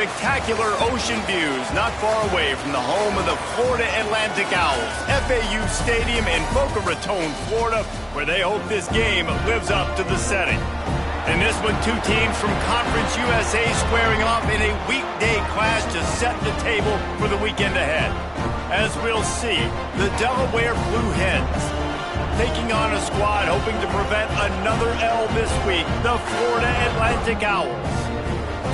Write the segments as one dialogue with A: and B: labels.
A: spectacular ocean views not far away from the home of the Florida Atlantic Owls, FAU Stadium in Boca Raton, Florida, where they hope this game lives up to the setting. In this one, two teams from Conference USA squaring off in a weekday clash to set the table for the weekend ahead. As we'll see, the Delaware Blue Hens taking on a squad hoping to prevent another L this week, the Florida Atlantic Owls.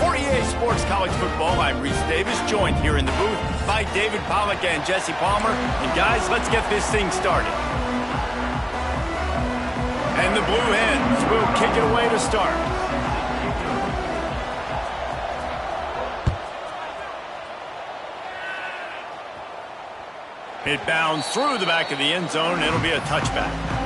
A: For EA Sports College Football, I'm Reese Davis, joined here in the booth by David Pollack and Jesse Palmer. And guys, let's get this thing started. And the Blue Hens will kick it away to start. It bounds through the back of the end zone. It'll be a touchback.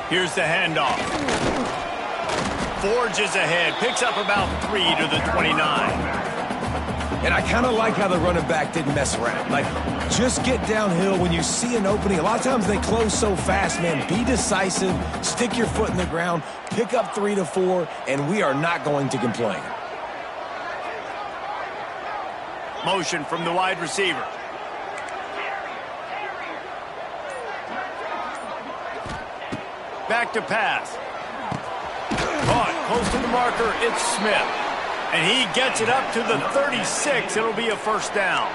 A: Here's the handoff. Forges ahead, picks up about 3 to the 29.
B: And I kind of like how the running back didn't mess around. Like, just get downhill when you see an opening. A lot of times they close so fast, man. Be decisive, stick your foot in the ground, pick up 3 to 4, and we are not going to complain.
A: Motion from the wide receiver. Back to pass. Caught close to the marker. It's Smith. And he gets it up to the 36. It'll be a first down.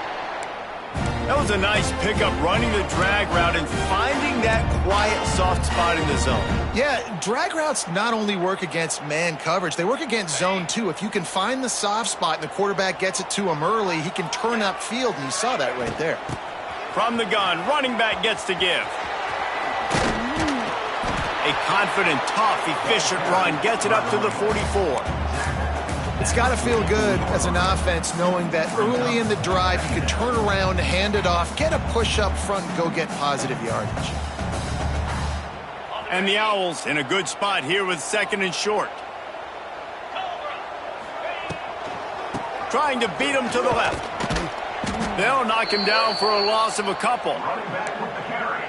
A: That was a nice pickup, running the drag route and finding that quiet, soft spot in the zone.
C: Yeah, drag routes not only work against man coverage, they work against zone too. If you can find the soft spot and the quarterback gets it to him early, he can turn upfield, and you saw that right there.
A: From the gun, running back gets to give. A confident, tough, efficient run gets it up to the 44.
C: It's got to feel good as an offense knowing that early in the drive you can turn around, hand it off, get a push up front, and go get positive yardage.
A: And the Owls in a good spot here with 2nd and short. Trying to beat him to the left. They'll knock him down for a loss of a couple.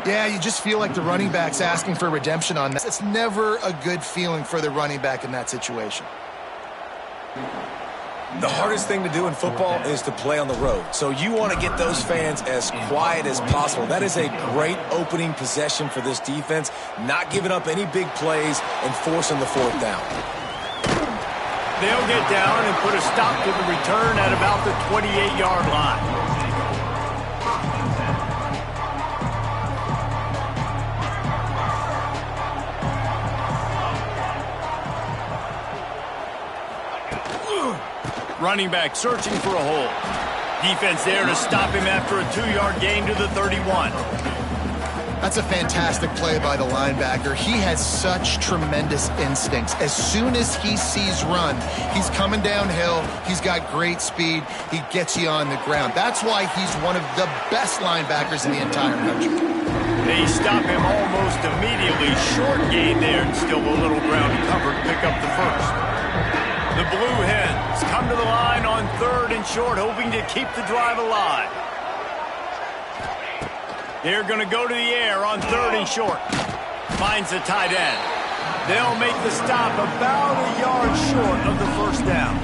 C: Yeah, you just feel like the running back's asking for redemption on that. It's never a good feeling for the running back in that situation.
B: The hardest thing to do in football is to play on the road. So you want to get those fans as quiet as possible. That is a great opening possession for this defense, not giving up any big plays and forcing the 4th down.
A: They'll get down and put a stop to the return at about the 28-yard line. Running back searching for a hole. Defense there to stop him after a 2-yard gain to the 31.
C: That's a fantastic play by the linebacker. He has such tremendous instincts. As soon as he sees run, he's coming downhill. He's got great speed. He gets you on the ground. That's why he's one of the best linebackers in the entire country.
A: They stop him almost immediately. Short gain there and still a little ground covered to pick up the first. The Blue Hens come to the line on 3rd and short, hoping to keep the drive alive. They're going to go to the air on 3rd and short. Finds the tight end. They'll make the stop about a yard short of the first down.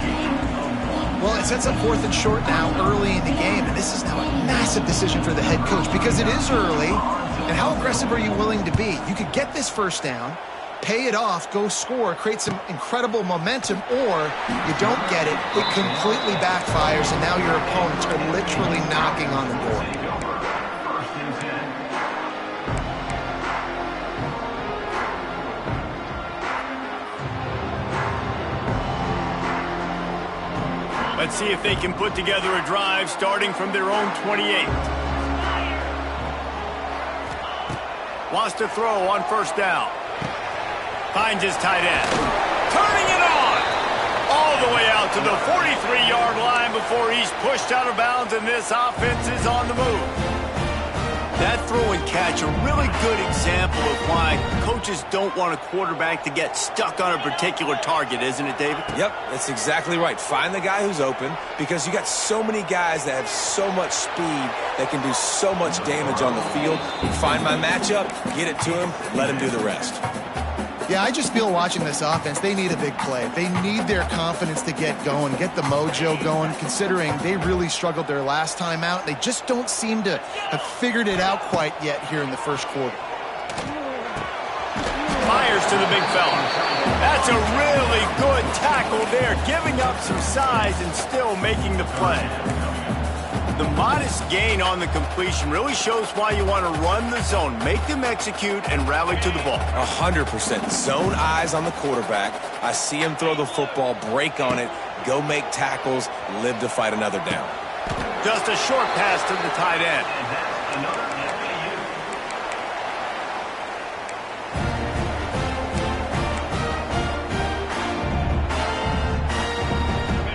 C: Well, it sets up 4th and short now early in the game, and this is now a massive decision for the head coach because it is early. And how aggressive are you willing to be? You could get this first down, pay it off, go score, create some incredible momentum, or you don't get it, it completely backfires, and now your opponents are literally knocking on the door.
A: Let's see if they can put together a drive starting from their own 28. Wants to throw on first down. Finds his tight end. Turning it on! All the way out to the 43-yard line before he's pushed out of bounds, and this offense is on the move. That throw and catch, a really good example of why coaches don't want a quarterback to get stuck on a particular target, isn't it, David?
B: Yep, that's exactly right. Find the guy who's open, because you got so many guys that have so much speed that can do so much damage on the field. You find my matchup, get it to him, let him do the rest.
C: Yeah, I just feel watching this offense, they need a big play. They need their confidence to get going, get the mojo going, considering they really struggled their last time out. They just don't seem to have figured it out quite yet here in the first quarter.
A: Fires to the big fella. That's a really good tackle there, giving up some size and still making the play. The modest gain on the completion really shows why you want to run the zone, make them execute, and rally to the ball.
B: 100%. Zone eyes on the quarterback. I see him throw the football, break on it, go make tackles, live to fight another down.
A: Just a short pass to the tight end.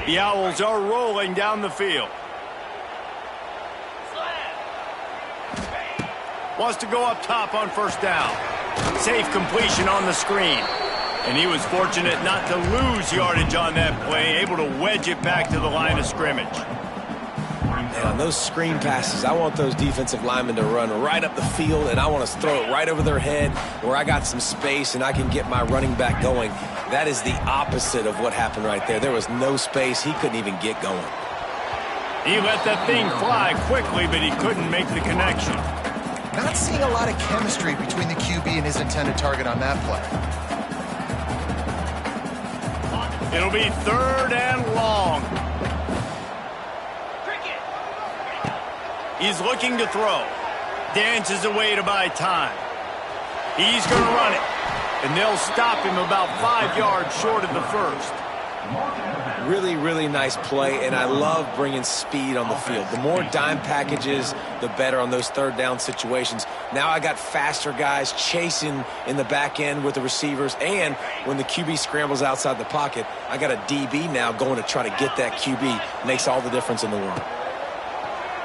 A: The Owls are rolling down the field. Wants to go up top on first down. Safe completion on the screen. And he was fortunate not to lose yardage on that play, able to wedge it back to the line of scrimmage.
B: And on those screen passes, I want those defensive linemen to run right up the field, and I want to throw it right over their head where I got some space and I can get my running back going. That is the opposite of what happened right there. There was no space. He couldn't even get going.
A: He let that thing fly quickly, but he couldn't make the connection.
C: Not seeing a lot of chemistry between the QB and his intended target on that play.
A: It'll be 3rd and long. He's looking to throw. Dances away to buy time. He's going to run it. And they'll stop him about 5 yards short of the first.
B: Really, really nice play, and I love bringing speed on the field. The more dime packages, the better on those 3rd down situations. Now I got faster guys chasing in the back end with the receivers, and when the QB scrambles outside the pocket, I got a DB now going to try to get that QB. Makes all the difference in the world.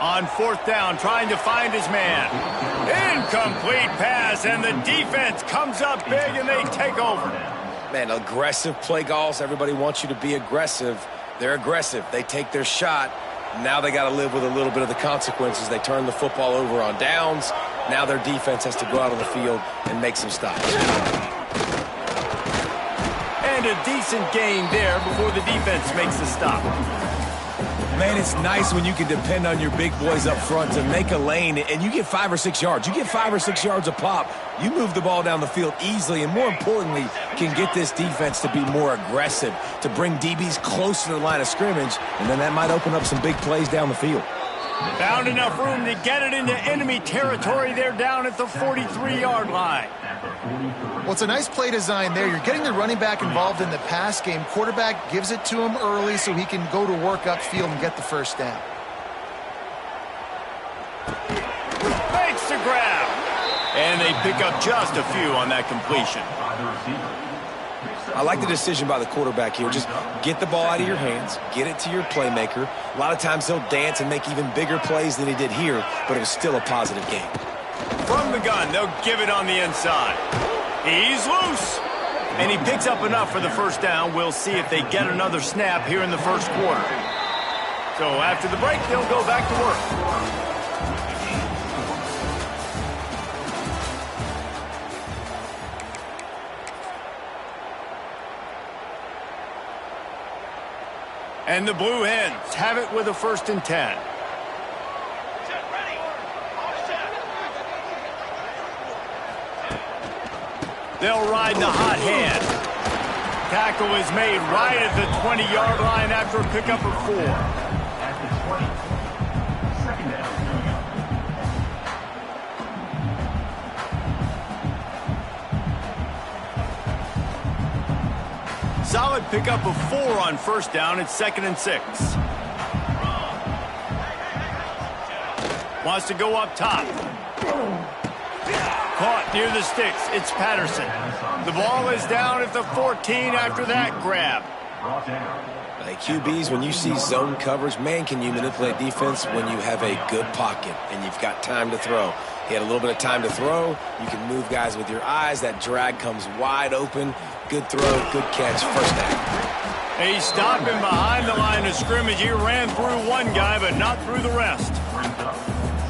A: On 4th down, trying to find his man. Incomplete pass, and the defense comes up big, and they take over.
B: Man, aggressive play calls. Everybody wants you to be aggressive. They're aggressive. They take their shot. Now they got to live with a little bit of the consequences. They turn the football over on downs. Now their defense has to go out on the field and make some stops.
A: And a decent gain there before the defense makes the stop.
B: Man, it's nice when you can depend on your big boys up front to make a lane, and you get 5 or 6 yards. You get 5 or 6 yards a pop. You move the ball down the field easily, and more importantly, can get this defense to be more aggressive, to bring DBs close to the line of scrimmage, and then that might open up some big plays down the field.
A: Found enough room to get it into enemy territory. They're down at the 43-yard line.
C: Well, it's a nice play design there. You're getting the running back involved in the pass game. Quarterback gives it to him early so he can go to work upfield and get the first down.
A: Makes the grab. And they pick up just a few on that completion.
B: I like the decision by the quarterback here. Just get the ball out of your hands, get it to your playmaker. A lot of times he'll dance and make even bigger plays than he did here, but it was still a positive game.
A: From the gun, they'll give it on the inside. He's loose. And he picks up enough for the first down. We'll see if they get another snap here in the first quarter. So after the break, they'll go back to work. And the Blue Hens have it with a 1st and 10. They'll ride the hot hand. Tackle is made right at the 20-yard line after a pickup of 4. Solid pickup of 4 on first down. It's 2nd and 6. Wants to go up top. Caught near the sticks. It's Patterson. The ball is down at the 14 after that grab.
B: Hey, QBs, when you see zone coverage, man, can you manipulate defense when you have a good pocket and you've got time to throw. He had a little bit of time to throw. You can move guys with your eyes. That drag comes wide open. Good throw, good catch, first down.
A: He stopped him behind the line of scrimmage. He ran through one guy, but not through the rest.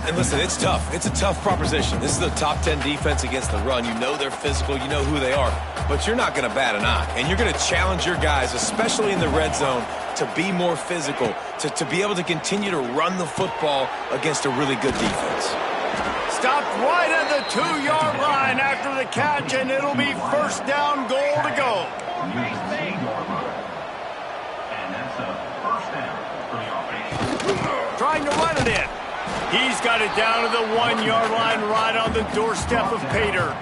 B: And listen, it's tough. It's a tough proposition. This is a top 10 defense against the run. You know they're physical. You know who they are. But you're not going to bat an eye. And you're going to challenge your guys, especially in the red zone, to be more physical, to be able to continue to run the football against a really good defense.
A: Stopped right at the 2-yard line after the catch, and it'll be first down, goal to go. Trying to run it in. He's got it down to the 1-yard line right on the doorstep of Pater.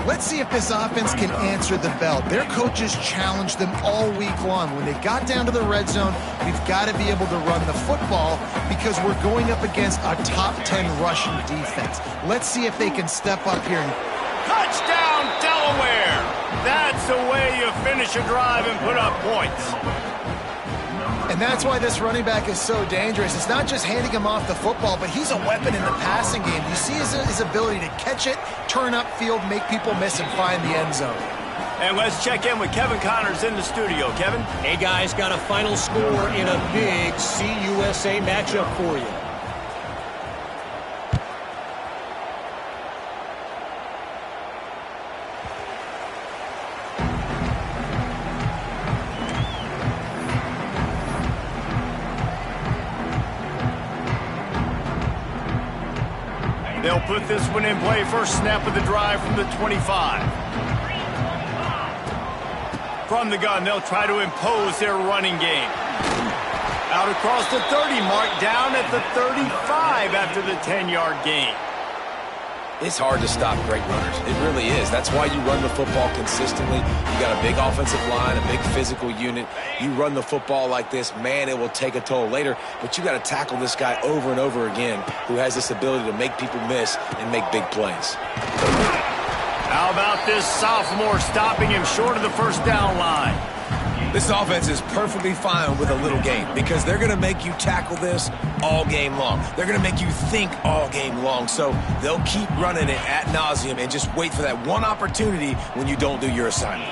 C: Let's see if this offense can answer the bell. Their coaches challenged them all week long. When they got down to the red zone, we've got to be able to run the football because we're going up against a top 10 rushing defense. Let's see if they can step up here.
A: Touchdown, Delaware! That's the way you finish a drive and put up points.
C: And that's why this running back is so dangerous. It's not just handing him off the football, but he's a weapon in the passing game. You see his ability to catch it, turn upfield, make people miss, and find the end zone.
A: And let's check in with Kevin Connors in the studio. Kevin?
D: Hey, guys, got a final score in a big CUSA matchup for you.
A: They'll put this one in play. First snap of the drive from the 25. From the gun, they'll try to impose their running game. Out across the 30 mark, down at the 35 after the 10-yard gain.
B: It's hard to stop great runners. It really is. That's why you run the football consistently. You got a big offensive line, a big physical unit. You run the football like this, man, it will take a toll later. But you got to tackle this guy over and over again who has this ability to make people miss and make big plays.
A: How about this sophomore stopping him short of the first down line?
B: This offense is perfectly fine with a little game because they're going to make you tackle this all game long. They're going to make you think all game long. So they'll keep running it ad nauseum and just wait for that one opportunity when you don't do your assignment.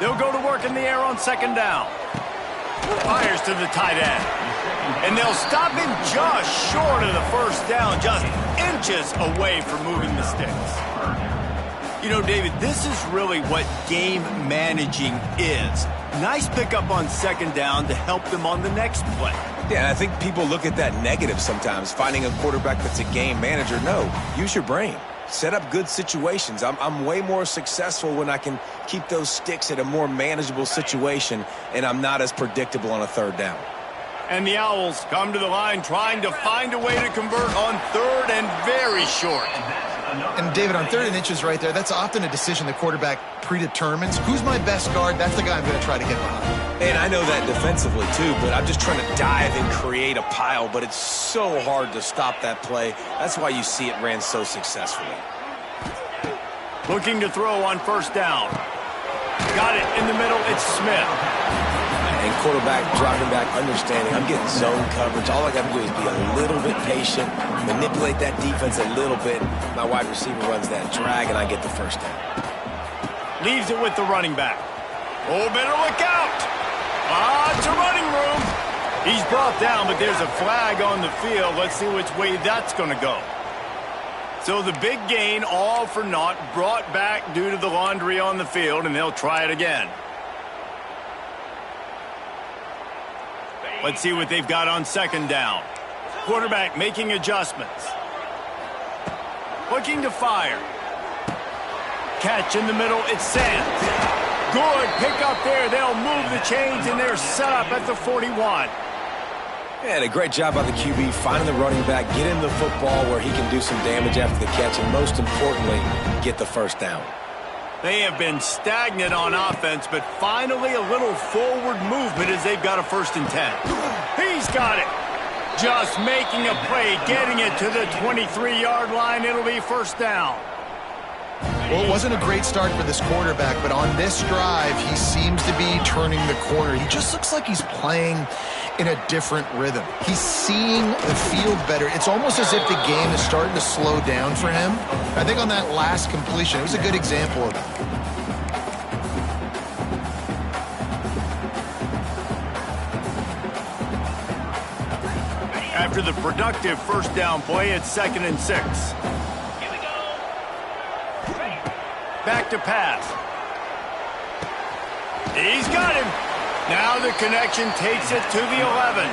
A: They'll go to work in the air on second down. Fires to the tight end. And they'll stop him just short of the first down, just inches away from moving the sticks. You know, David, this is really what game managing is. Nice pickup on second down to help them on the next play.
B: Yeah, and I think people look at that negative sometimes, finding a quarterback that's a game manager. No, use your brain. Set up good situations. I'm way more successful when I can keep those sticks at a more manageable situation, and I'm not as predictable on a third down.
A: And the Owls come to the line trying to find a way to convert on third and very short.
C: And, David, on 3rd and inches right there, that's often a decision the quarterback predetermines. Who's my best guard? That's the guy I'm going to try to get behind.
B: And I know that defensively, too, but I'm just trying to dive and create a pile, but it's so hard to stop that play. That's why you see it ran so successfully.
A: Looking to throw on first down. Got it in the middle. It's Smith.
B: And quarterback dropping back, understanding I'm getting zone coverage. All I got to do is be a little bit patient, manipulate that defense a little bit. My wide receiver runs that drag, and I get the first down.
A: Leaves it with the running back. Oh, better look out. It's a running room. He's brought down, but there's a flag on the field. Let's see which way that's going to go. So the big gain, all for naught, brought back due to the laundry on the field, and they'll try it again. Let's see what they've got on second down. Quarterback making adjustments. Looking to fire. Catch in the middle, it's Sands. Good pick up there. They'll move the chains, and they're set up at the 41.
B: Yeah, and a great job by the QB finding the running back, get him the football where he can do some damage after the catch, and most importantly, get the first down.
A: They have been stagnant on offense, but finally a little forward movement as they've got a 1st and 10. He's got it. Just making a play, getting it to the 23-yard line. It'll be first down.
C: Well, it wasn't a great start for this quarterback, but on this drive, he seems to be turning the corner. He just looks like he's playing in a different rhythm. He's seeing the field better. It's almost as if the game is starting to slow down for him. I think on that last completion, it was a good example of that.
A: After the productive first down play, it's 2nd and 6.
E: Here we go.
A: Back to pass. He's got him. Now the connection takes it to the 11.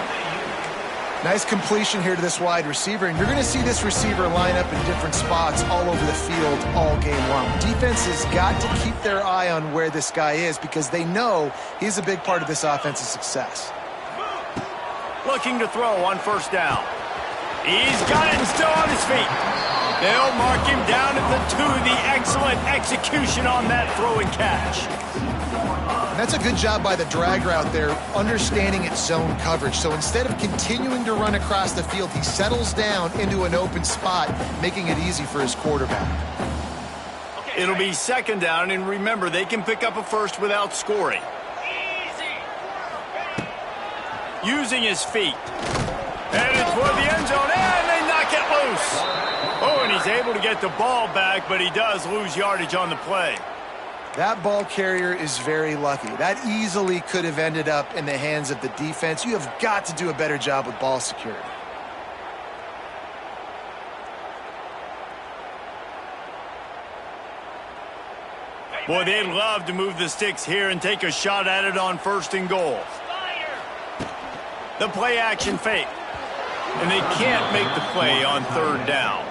C: Nice completion here to this wide receiver, and you're going to see this receiver line up in different spots all over the field all game long. Defense has got to keep their eye on where this guy is because they know he's a big part of this offense's success.
A: Looking to throw on first down. He's got it and still on his feet. They'll mark him down at the 2. The excellent execution on that throw and catch.
C: And that's a good job by the drag route there, understanding its zone coverage. So instead of continuing to run across the field, he settles down into an open spot, making it easy for his quarterback.
A: It'll be 2nd down, and remember, they can pick up a first without scoring. Using his feet. Headed toward the end zone, and they knock it loose. Oh, and he's able to get the ball back, but he does lose yardage on the play.
C: That ball carrier is very lucky. That easily could have ended up in the hands of the defense. You have got to do a better job with ball security.
A: Boy, they'd love to move the sticks here and take a shot at it on 1st and goal. The play action fake. And they can't make the play on 3rd down.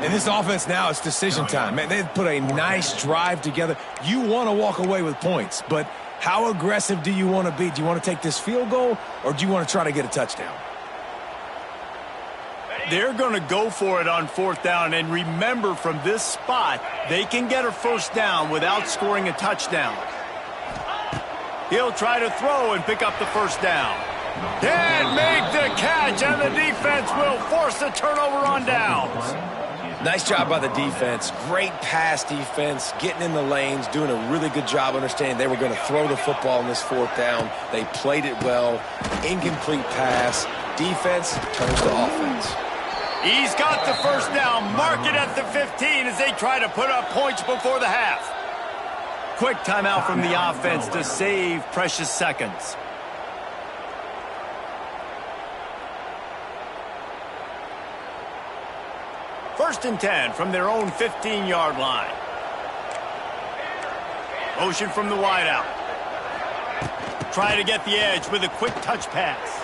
B: And this offense now, it's decision time. Man, they've put a nice drive together. You want to walk away with points, but how aggressive do you want to be? Do you want to take this field goal, or do you want to try to get a touchdown?
A: They're going to go for it on 4th down, and remember, from this spot, they can get a first down without scoring a touchdown. He'll try to throw and pick up the first down. And make the catch, and the defense will force a turnover on downs.
B: Nice job by the defense. Great pass defense, getting in the lanes, doing a really good job understanding they were going to throw the football in this 4th down. They played it well. Incomplete pass. Defense turns to offense.
A: He's got the first down. Mark it at the 15 as they try to put up points before the half. Quick timeout from the offense to save precious seconds. First and 10 from their own 15-yard line. Motion from the wideout. Try to get the edge with a quick touch pass.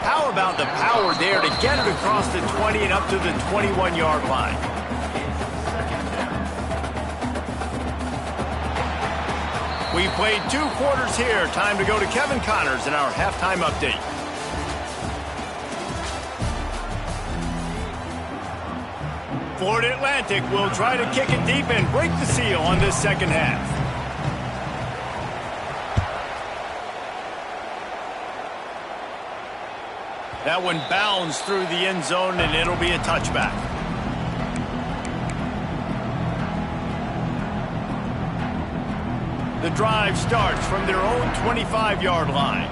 A: How about the power there to get it across the 20 and up to the 21-yard line? We played 2 quarters here. Time to go to Kevin Connors in our halftime update. Florida Atlantic will try to kick it deep and break the seal on this 2nd half. That one bounds through the end zone, and it'll be a touchback. The drive starts from their own 25-yard line.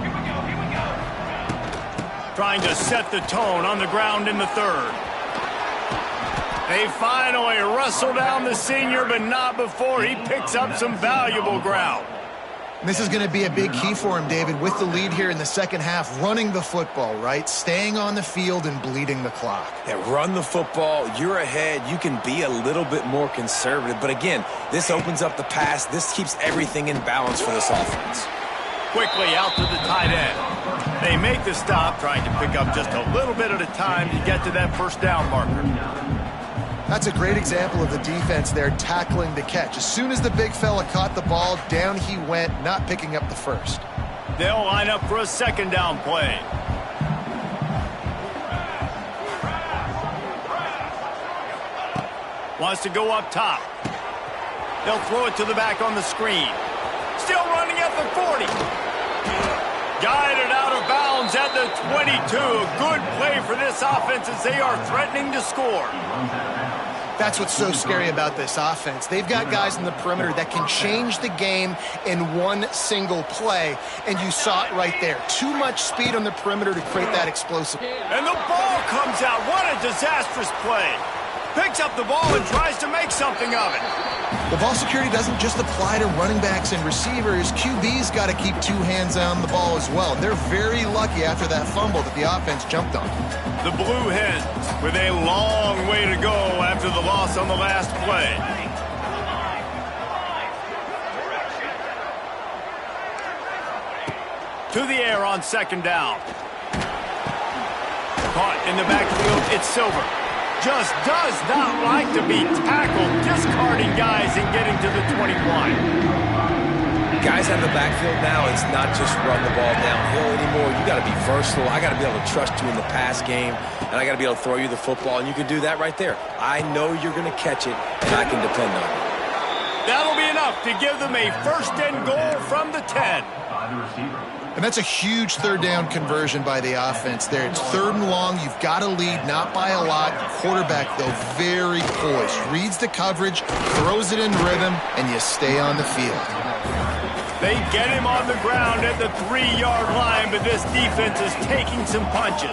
E: Here we go.
A: Trying to set the tone on the ground in the 3rd. They finally wrestle down the senior, but not before he picks up some valuable ground.
C: This is going to be a big key for him, David, with the lead here in the 2nd half, running the football, right? Staying on the field and bleeding the clock.
B: Yeah, run the football. You're ahead. You can be a little bit more conservative. But again, this opens up the pass. This keeps everything in balance for this offense.
A: Quickly out to the tight end. They make the stop, trying to pick up just a little bit at a time to get to that first down marker.
C: That's a great example of the defense there tackling the catch. As soon as the big fella caught the ball, down he went, not picking up the first.
A: They'll line up for a 2nd down play. Wants to go up top. They'll throw it to the back on the screen. Still running at the 40. Guided out of bounds at the 22. A good play for this offense as they are threatening to score.
C: That's what's so scary about this offense. They've got guys in the perimeter that can change the game in one single play, and you saw it right there. Too much speed on the perimeter to create that explosive.
A: And the ball comes out. What a disastrous play. Picks up the ball and tries to make something of it.
C: The ball security doesn't just apply to running backs and receivers. QB's got to keep two hands on the ball as well. They're very lucky after that fumble that the offense jumped on.
A: The Blue Hens with a long way to go after the loss on the last play. To the air on second down. Caught in the backfield, it's Silver. Just does not like to be tackled, discarding guys and getting to the 21.
B: Guys out of the backfield now, it's not just run the ball downhill anymore. You got to be versatile. I got to be able to trust you in the pass game, and I got to be able to throw you the football, and you can do that right there. I know you're going to catch it, and I can depend on it.
A: That'll be enough to give them a first and goal from the 10.
C: And that's a huge third down conversion by the offense there. It's third and long. You've got to lead, not by a lot. Quarterback, though, very poised. Reads the coverage, throws it in rhythm, and you stay on the field.
A: They get him on the ground at the 3-yard line, but this defense is taking some punches.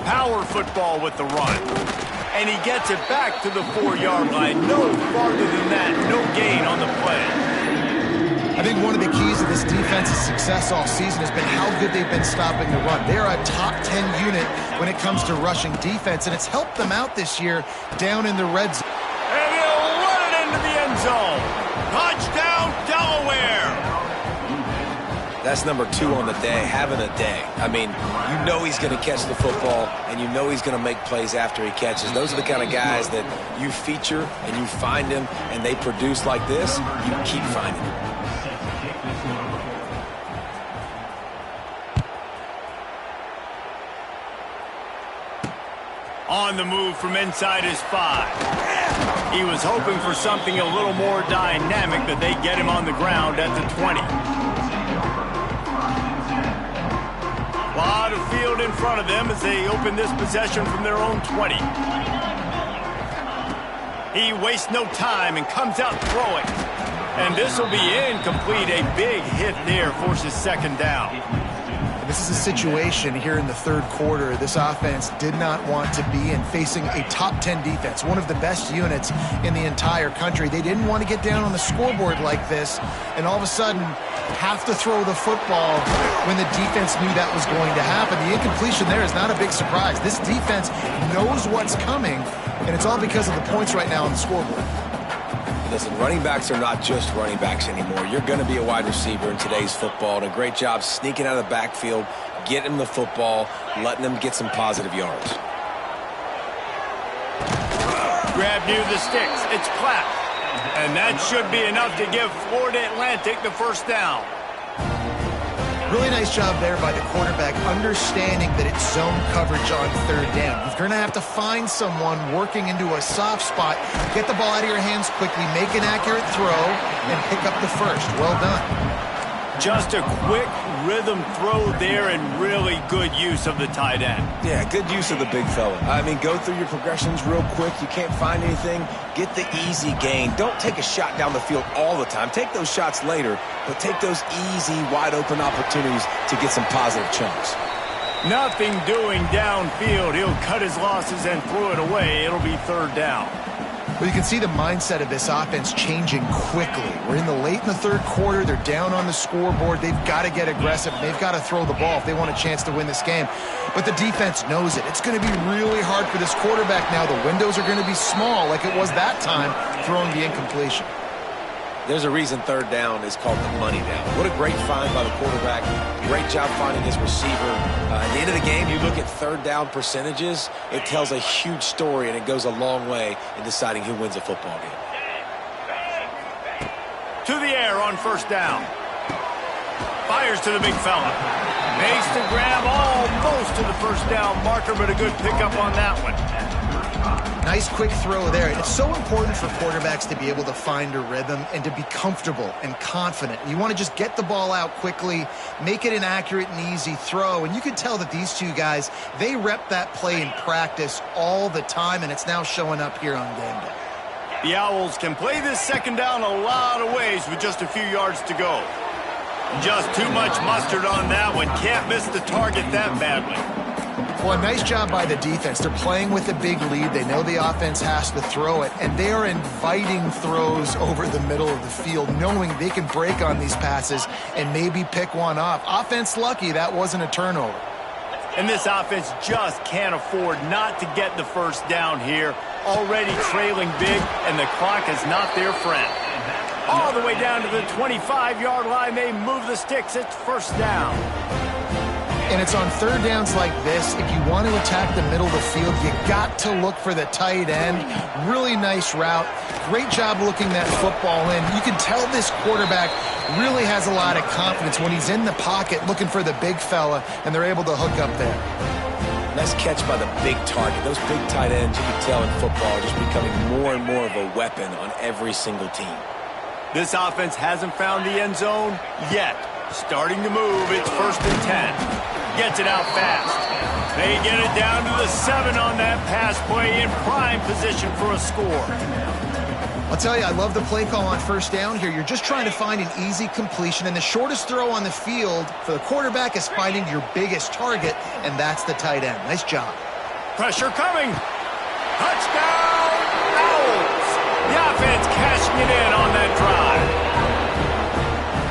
A: Power football with the run. And he gets it back to the 4-yard line. No farther than that. No gain on the play.
C: I think one of the keys to this defense's success all season has been how good they've been stopping the run. They're a top 10 unit when it comes to rushing defense, and it's helped them out this year down in the red zone.
A: And he'll run it into the end zone. Touchdown, Delaware.
B: That's number 2 on the day, having a day. I mean, you know he's going to catch the football, and you know he's going to make plays after he catches. Those are the kind of guys that you feature, and you find them, and they produce like this, you keep finding them.
A: On the move from inside his 5. He was hoping for something a little more dynamic, but they get him on the ground at the 20. A lot of field in front of them as they open this possession from their own 20. He wastes no time and comes out throwing. And this will be incomplete. A big hit there forces second down.
C: This is a situation here in the third quarter this offense did not want to be in, facing a top 10 defense, one of the best units in the entire country. They didn't want to get down on the scoreboard like this and all of a sudden have to throw the football when the defense knew that was going to happen. The incompletion there is not a big surprise. This defense knows what's coming, and it's all because of the points right now on the scoreboard.
B: Listen, running backs are not just running backs anymore. You're going to be a wide receiver in today's football, and a great job sneaking out of the backfield, getting them the football, letting them get some positive yards.
A: Grab near the sticks. It's Platt. And that should be enough to give Florida Atlantic the first down.
C: Really nice job there by the quarterback, understanding that it's zone coverage on third down. You're going to have to find someone working into a soft spot, get the ball out of your hands quickly, make an accurate throw, and pick up the first. Well done.
A: Just a quick rhythm throw there and really good use of the tight end.
B: Yeah, good use of the big fella. I mean, go through your progressions real quick. You can't find anything. Get the easy gain. Don't take a shot down the field all the time. Take those shots later, but take those easy, wide-open opportunities to get some positive chunks.
A: Nothing doing downfield. He'll cut his losses and throw it away. It'll be third down.
C: Well, you can see the mindset of this offense changing quickly. We're in the third quarter. They're down on the scoreboard. They've got to get aggressive. They've got to throw the ball if they want a chance to win this game. But the defense knows it. It's going to be really hard for this quarterback now. The windows are going to be small like it was that time throwing the incompletion.
B: There's a reason third down is called the money down. What a great find by the quarterback. Great job finding his receiver. At the end of the game, you look at third down percentages. It tells a huge story, and it goes a long way in deciding who wins a football game.
A: To the air on first down. Fires to the big fella. Makes the grab almost to the first down marker, but a good pickup on that one.
C: Nice quick throw there. It's so important for quarterbacks to be able to find a rhythm and to be comfortable and confident. You want to just get the ball out quickly, make it an accurate and easy throw. And you can tell that these two guys, they rep that play in practice all the time, and it's now showing up here on game day.
A: The Owls can play this second down a lot of ways with just a few yards to go. Just too much mustard on that one. Can't miss the target that badly.
C: Well, a nice job by the defense. They're playing with a big lead. They know the offense has to throw it, and they are inviting throws over the middle of the field, knowing they can break on these passes and maybe pick one off. Offense lucky that wasn't a turnover.
A: And this offense just can't afford not to get the first down here. Already trailing big, and the clock is not their friend. All the way down to the 25-yard line, they move the sticks. It's first down.
C: And it's on third downs like this. If you want to attack the middle of the field, you got to look for the tight end. Really nice route. Great job looking that football in. You can tell this quarterback really has a lot of confidence when he's in the pocket looking for the big fella, and they're able to hook up there.
B: Nice catch by the big target. Those big tight ends, you can tell in football, are just becoming more and more of a weapon on every single team.
A: This offense hasn't found the end zone yet. Starting to move, it's 1st and 10. Gets it out fast. They get it down to the 7 on that pass play, in prime position for a score.
C: I'll tell you, I love the play call on first down here. You're just trying to find an easy completion, and the shortest throw on the field for the quarterback is finding your biggest target, and that's the tight end. Nice job.
A: Pressure coming. Touchdown, Owls. The offense cashing it in on that drive.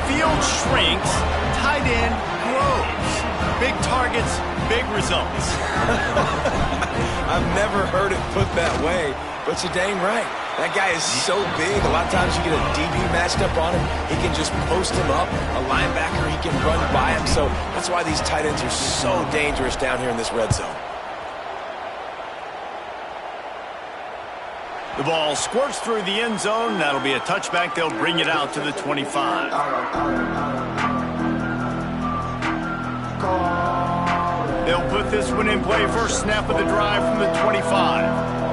A: Field shrinks, tight end grows. Big targets, big results.
B: I've never heard it put that way, but you're dang right. That guy is so big, a lot of times you get a DB matched up on him. He can just post him up. A linebacker, he can run by him. So that's why these tight ends are so dangerous down here in this red zone.
A: The ball squirts through the end zone. That'll be a touchback. They'll bring it out to the 25. They'll put this one in play. First snap of the drive from the 25.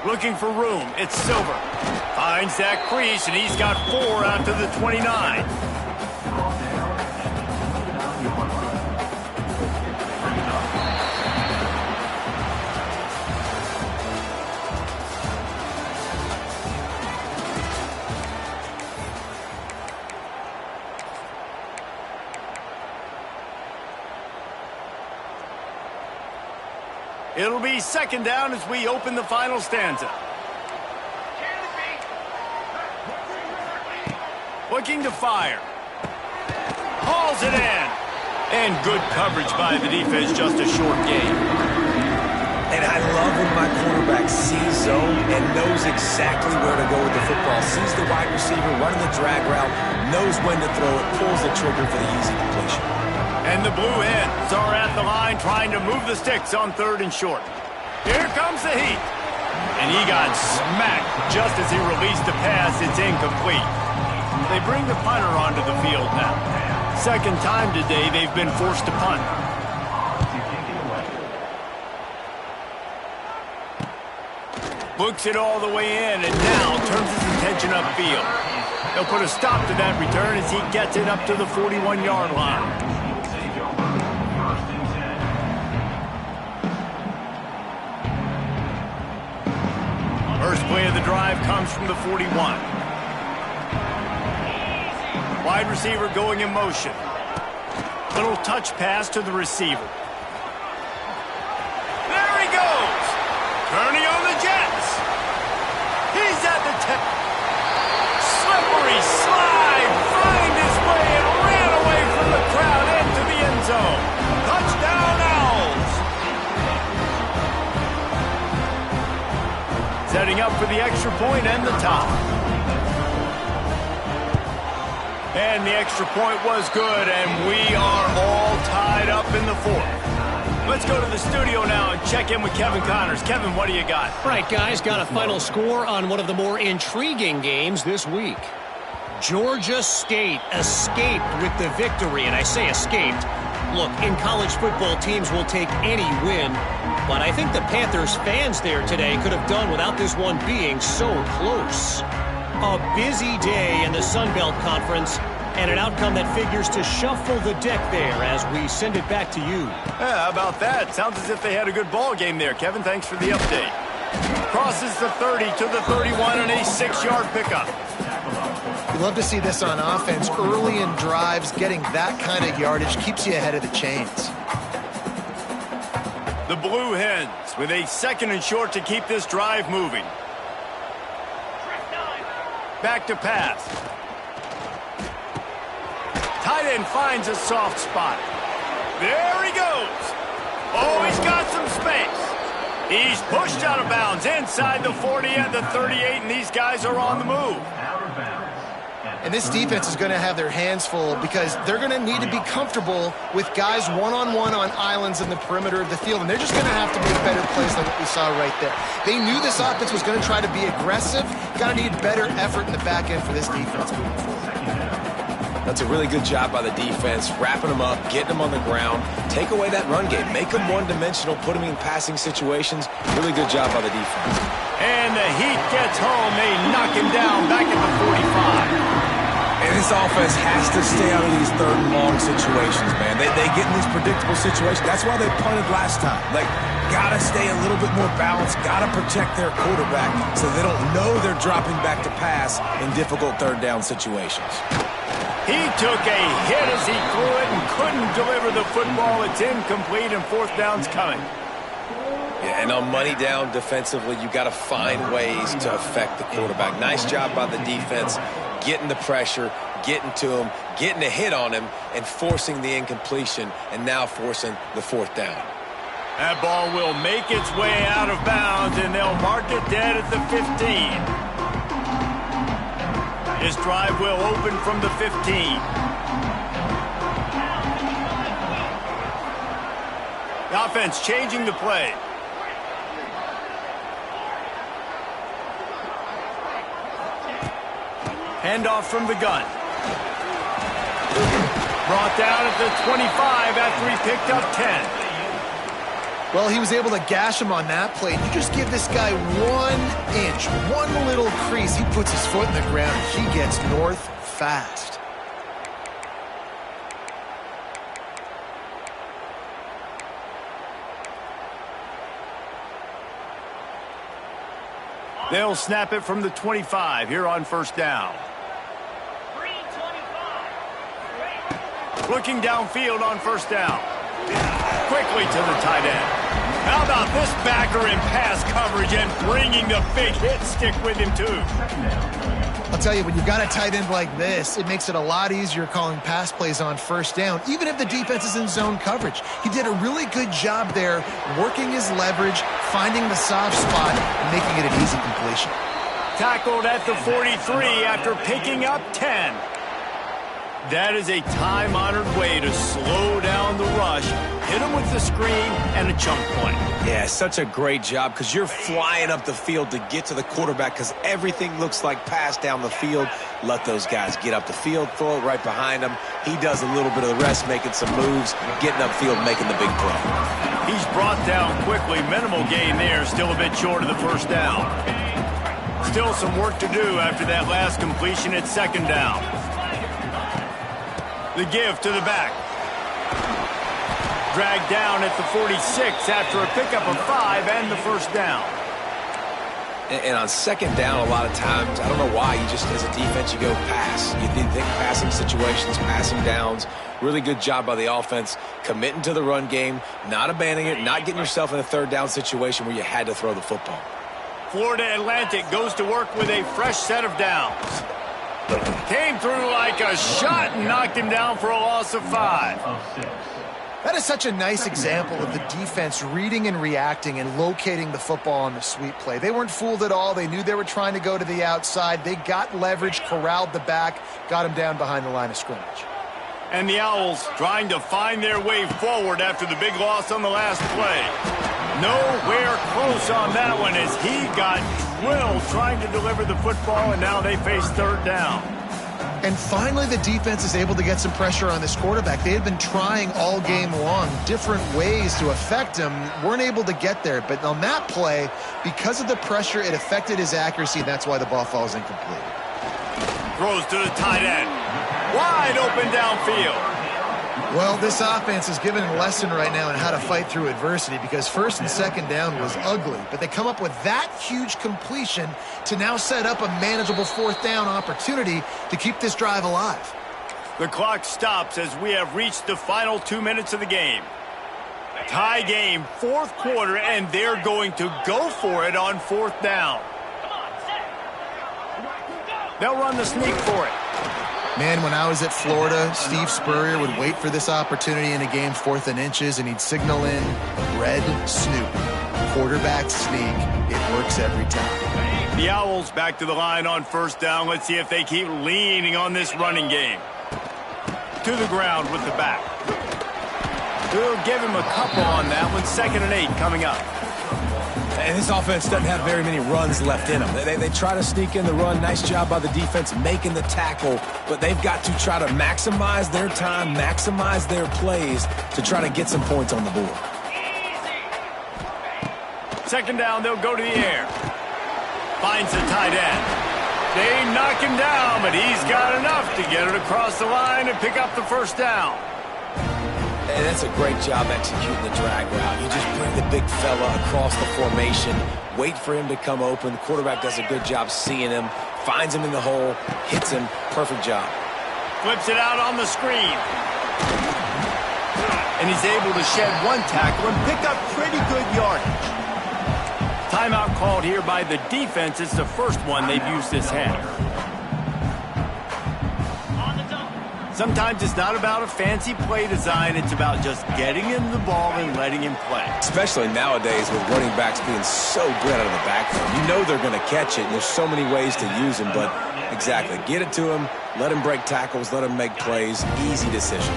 A: Looking for room. It's Silver. Finds that crease, and he's got 4 out to the 29. It'll be second down as we open the final stanza. Looking to fire. Hauls it in. And good coverage by the defense, just a short game.
B: And I love when my quarterback sees zone and knows exactly where to go with the football. Sees the wide receiver running the drag route, knows when to throw it, pulls the trigger for the easy completion.
A: And the Blue Hens are at the line trying to move the sticks on 3rd and short. Here comes the heat. And he got smacked just as he released the pass. It's incomplete. They bring the punter onto the field now. Second time today they've been forced to punt. Looks it all the way in and now turns his attention upfield. They'll put a stop to that return as he gets it up to the 41-yard line. First play of the drive comes from the 41. Wide receiver going in motion. Little touch pass to the receiver. There he goes! Turning on the Jets. He's at the 10. Slippery slide. Find his way and ran away from the crowd into the end zone. Touchdown, Owls! Setting up for the extra point and the top. And the extra point was good, and we are all tied up in the 4th. Let's go to the studio now and check in with Kevin Connors. Kevin, what do you got?
D: All right, guys, got a final score on one of the more intriguing games this week. Georgia State escaped with the victory, and I say escaped Look, in college football, teams will take any win, but I think the Panthers fans there today could have done without this one being so close. A busy day in the Sun Belt Conference, and an outcome that figures to shuffle the deck there as we send it back to you.
A: Yeah, how about that? Sounds as if they had a good ball game there, Kevin. Thanks for the update. Crosses the 30 to the 31 and a 6-yard pickup.
C: You love to see this on offense. Early in drives, getting that kind of yardage keeps you ahead of the chains.
A: The Blue Hens with a 2nd and short to keep this drive moving. Back to pass. Tight end finds a soft spot. There he goes. Oh, he's got some space. He's pushed out of bounds inside the 40 and the 38, and these guys are on the move.
C: And this defense is going to have their hands full because they're going to need to be comfortable with guys one-on-one on islands in the perimeter of the field, and they're just going to have to make better plays than what we saw right there. They knew this offense was going to try to be aggressive. Got to need better effort in the back end for this defense moving forward.
B: That's a really good job by the defense, wrapping them up, getting them on the ground, take away that run game, make them one-dimensional, put them in passing situations. Really good job by the defense.
A: And the Heat gets home. They knock him down back at the 45.
B: And this offense has to stay out of these 3rd and long situations, man. They get in these predictable situations. That's why they punted last time. Like, gotta stay a little bit more balanced, gotta protect their quarterback so they don't know they're dropping back to pass in difficult 3rd down situations.
A: He took a hit as he threw it and couldn't deliver the football. It's incomplete and 4th down's coming.
B: Yeah, and on money down defensively, you got to find ways to affect the quarterback. Nice job by the defense, getting the pressure, getting to him, getting a hit on him, and forcing the incompletion, and now forcing the 4th down.
A: That ball will make its way out of bounds, and they'll mark it dead at the 15. This drive will open from the 15. The offense changing the play. Handoff from the gun. Brought down at the 25 after he picked up 10.
C: Well, he was able to gash him on that play. You just give this guy 1 inch, one little crease. He puts his foot in the ground. He gets north fast.
A: They'll snap it from the 25 here on 1st down. Looking downfield on 1st down. Quickly to the tight end. How about this backer in pass coverage and bringing the big hit stick with him, too?
C: I'll tell you, when you've got a tight end like this, it makes it a lot easier calling pass plays on 1st down, even if the defense is in zone coverage. He did a really good job there, working his leverage, finding the soft spot, and making it an easy completion.
A: Tackled at the 43 after picking up 10. That is a time-honored way to slow down the rush, hit him with the screen, and a chunk play.
B: Yeah, such a great job because you're flying up the field to get to the quarterback because everything looks like pass down the field. Let those guys get up the field, throw it right behind him. He does a little bit of the rest, making some moves, getting upfield, making the big play.
A: He's brought down quickly. Minimal gain there, still a bit short of the 1st down. Still some work to do after that last completion at 2nd down. The give to the back. Dragged down at the 46 after a pickup of 5 and the 1st down.
B: And on 2nd down, a lot of times, I don't know why, you just, as a defense, you go pass. You think passing situations, passing downs. Really good job by the offense, committing to the run game, not abandoning it, not getting yourself in a 3rd down situation where you had to throw the football.
A: Florida Atlantic goes to work with a fresh set of downs. Came through like a shot and knocked him down for a loss of 5.
C: That is such a nice example of the defense reading and reacting and locating the football on the sweep play. They weren't fooled at all. They knew they were trying to go to the outside. They got leverage, corralled the back, got him down behind the line of scrimmage.
A: And the Owls trying to find their way forward after the big loss on the last play. Nowhere close on that one as he got drilled trying to deliver the football, and now they face 3rd down.
C: And finally, the defense is able to get some pressure on this quarterback. They had been trying all game long different ways to affect him, weren't able to get there. But on that play, because of the pressure, it affected his accuracy, and that's why the ball falls incomplete.
A: Throws to the tight end. Wide open downfield.
C: Well, this offense is giving a lesson right now on how to fight through adversity, because first and second down was ugly, but they come up with that huge completion to now set up a manageable fourth down opportunity to keep this drive alive.
A: The clock stops as we have reached the final 2 minutes of the game. Tie game, fourth quarter, and they're going to go for it on fourth down. They'll run the sneak for it.
C: Man, when I was at Florida, Steve Spurrier would wait for this opportunity in a game 4th and inches, and he'd signal in red snoop. Quarterback sneak. It works every time.
A: The Owls back to the line on first down. Let's see if they keep leaning on this running game. To the ground with the back. We'll give him a couple on that one. 2nd and 8 coming up.
B: And this offense doesn't have very many runs left in them. They try to sneak in the run. Nice job by the defense making the tackle. But they've got to try to maximize their time, maximize their plays to try to get some points on the board.
A: 2nd down, they'll go to the air. Finds the tight end. They knock him down, but he's got enough to get it across the line and pick up the first down.
B: And that's a great job executing the drag route. You just bring the big fella across the formation, wait for him to come open. The quarterback does a good job seeing him, finds him in the hole, hits him. Perfect job.
A: Flips it out on the screen. And he's able to shed one tackle and pick up pretty good yardage. Timeout called here by the defense. It's the first one they've used this half. Sometimes it's not about a fancy play design. It's about just getting him the ball and letting him play.
B: Especially nowadays with running backs being so good out of the backfield. You know they're going to catch it, and there's so many ways to use them. But exactly, get it to him, let him break tackles, let him make plays. Easy decision.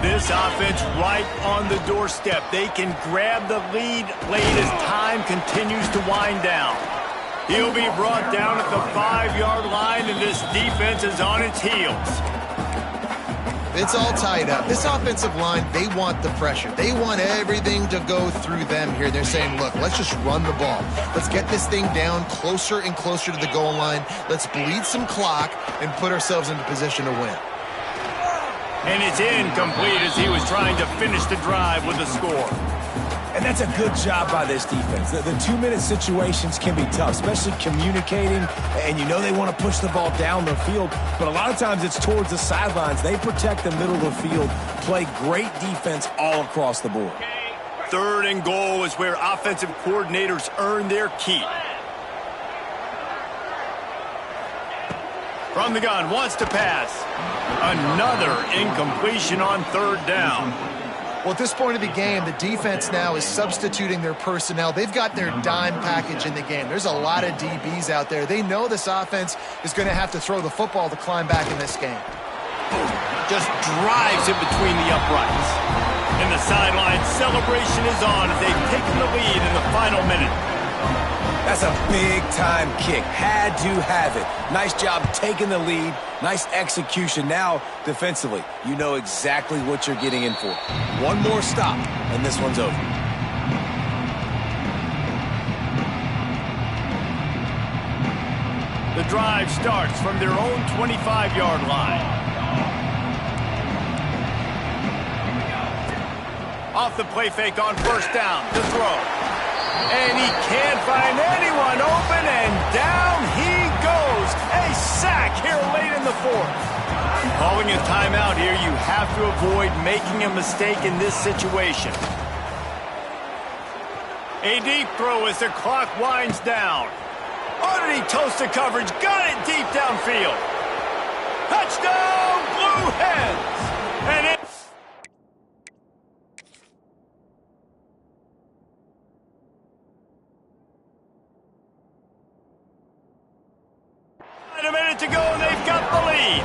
A: This offense right on the doorstep. They can grab the lead late as time continues to wind down. He'll be brought down at the 5-yard line, and this defense is on its heels.
C: It's all tied up. This offensive line, they want the pressure. They want everything to go through them here. They're saying, look, let's just run the ball. Let's get this thing down closer and closer to the goal line. Let's bleed some clock and put ourselves into position to win.
A: And it's incomplete as he was trying to finish the drive with a score.
B: And that's a good job by this defense. The 2-minute situations can be tough, especially communicating, and you know they want to push the ball down the field, but a lot of times it's towards the sidelines. They protect the middle of the field, play great defense all across the board.
A: 3rd and goal is where offensive coordinators earn their keep. From the gun, wants to pass. Another incompletion on 3rd down.
C: Well, at this point of the game, the defense now is substituting their personnel. They've got their dime package in the game. There's a lot of DBs out there. They know this offense is going to have to throw the football to climb back in this game.
A: Just drives in between the uprights. And the sideline celebration is on as they've taken the lead in the final minute.
B: That's a big-time kick. Had to have it. Nice job taking the lead. Nice execution. Now, defensively, you know exactly what you're getting in for. One more stop, and this one's over.
A: The drive starts from their own 25-yard line. Off the play fake on first down. The throw. And he can't find anyone open, and down he goes. A sack here late in the 4th. Calling a timeout here, you have to avoid making a mistake in this situation. A deep throw as the clock winds down. Oh, did he toast the coverage? Got it deep downfield. Touchdown, Blue Hens! And it... A minute to go, and they've got the lead.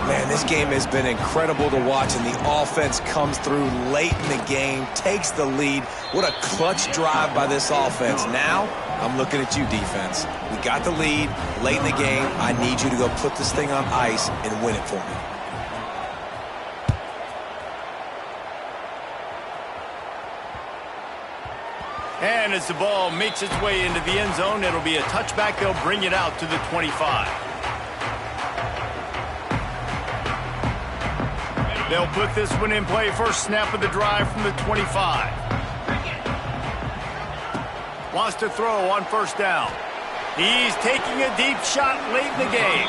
B: Man, this game has been incredible to watch, and the offense comes through late in the game, takes the lead. What a clutch drive by this offense. Now, I'm looking at you, defense. We got the lead late in the game. I need you to go put this thing on ice and win it for me.
A: And as the ball makes its way into the end zone, it'll be a touchback. They'll bring it out to the 25. They'll put this one in play. First snap of the drive from the 25. Wants to throw on first down. He's taking a deep shot late in the game.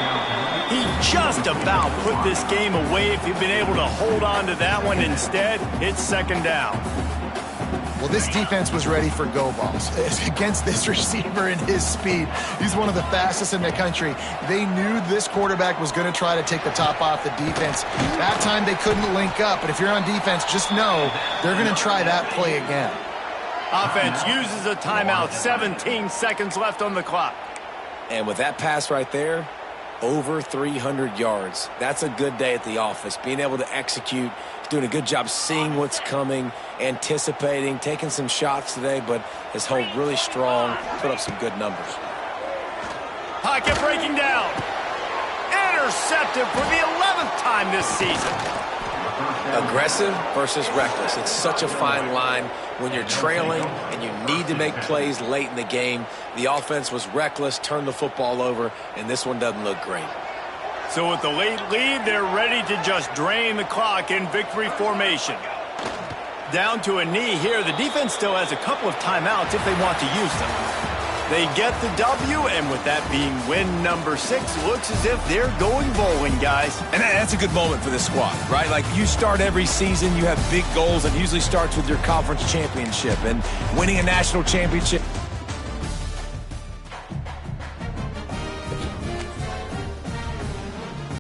A: He just about put this game away if he'd been able to hold on to that one. Instead, it's second down.
C: Well, this defense was ready for go balls. Against this receiver and his speed, he's one of the fastest in the country. They knew this quarterback was going to try to take the top off the defense. That time they couldn't link up, but if you're on defense, just know they're going to try that play again.
A: Offense uses a timeout. 17 seconds left on the clock.
B: And with that pass right there, over 300 yards. That's a good day at the office. Being able to execute, doing a good job seeing what's coming, anticipating, taking some shots today, but has held really strong, put up some good numbers.
A: Pocket breaking down. Intercepted for the 11th time this season.
B: Aggressive versus reckless. It's such a fine line when you're trailing and you need to make plays late in the game. The offense was reckless, turned the football over, and this one doesn't look great.
A: So with the late lead, they're ready to just drain the clock in victory formation. Down to a knee here. The defense still has a couple of timeouts if they want to use them. They get the W, and with that being win number 6, looks as if they're going bowling, guys.
B: And that's a good moment for this squad, right? Like, you start every season, you have big goals, and it usually starts with your conference championship. And winning a national championship